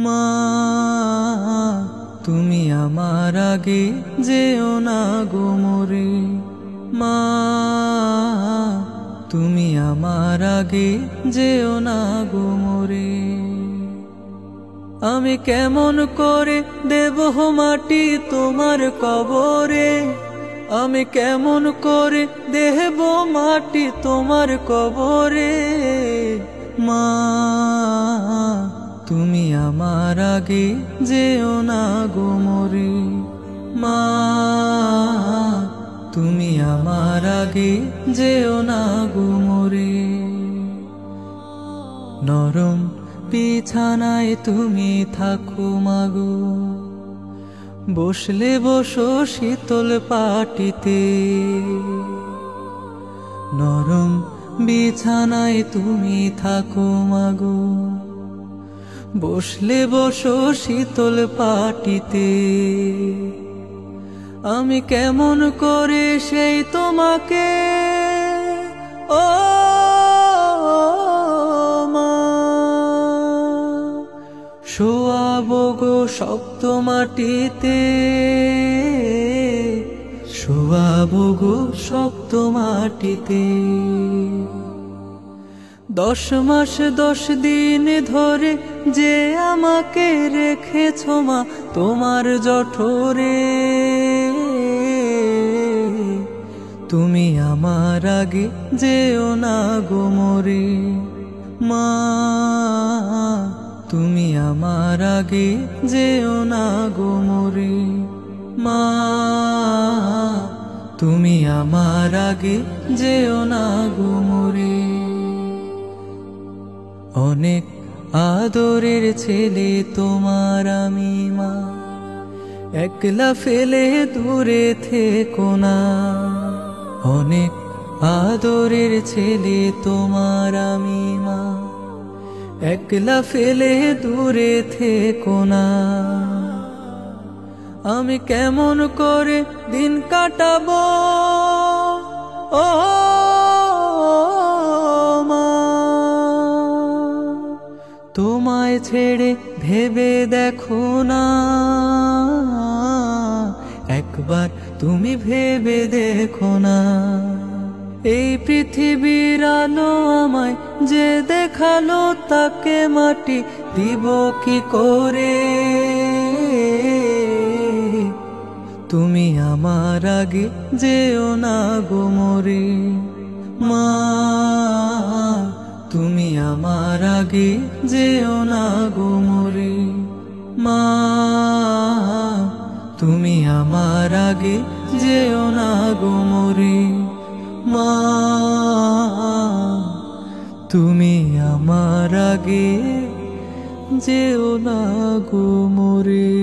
মা তুমি আমার আগে যেও না গো মরে, মা তুমি আমার আগে যেও না গো মরে। আমি কেমন করে দেব মাটি তোমার কবরে, আমি কেমন করে দেব মাটি তোমার কবরে। মা তুমি আমার আগে যেও না গো মরে, মা তুমি আমার আগে যেও না গো মরে। নরম বিছানায় তুমি থাকো মাগো, বসলে বসো শীতল পাটিতে। নরম বিছানায় তুমি থাকো মাগো, বসলে বসো শীতল পাটিতে। আমি কেমন করে সেই তোমাকে ও মা শোয়াবো গো শক্ত মাটিতে, শোয়াবো গো শক্ত মাটিতে। 10 মাস 10 দিন ধরে যে আমাকে রেখেছো মা তোমার জঠরে, তুমি আমার আগে যেও না গো মরে। মা তুমি আমার আগে যেও না গো মরে, মা তুমি আমার আগে যেও না গো মরে। অনেক আদরের ছেলে তোমার আমি মা, একলা ফেলে দূরে থেকো না। অনেক আদরের ছেলে তোমার আমি মা, একলা ফেলে দূরে থেকো না। আমি কেমন করে দিন কাটাবো ও মা, তোমায় ছেড়ে ভেবে দেখো না, একবার তুমি ভেবে দেখো না। এই পৃথিবীর আলো আমায় যে দেখালো, তাকে মাটি দিব কি করে। তুমি আমার আগে যেও না গো মরে, মা তুমি আমার আগে যেও না গো মরে। মা তুমি আমার আগে যেও না গো মরে, মা তুমি আমার আগে যেও না গো মরে।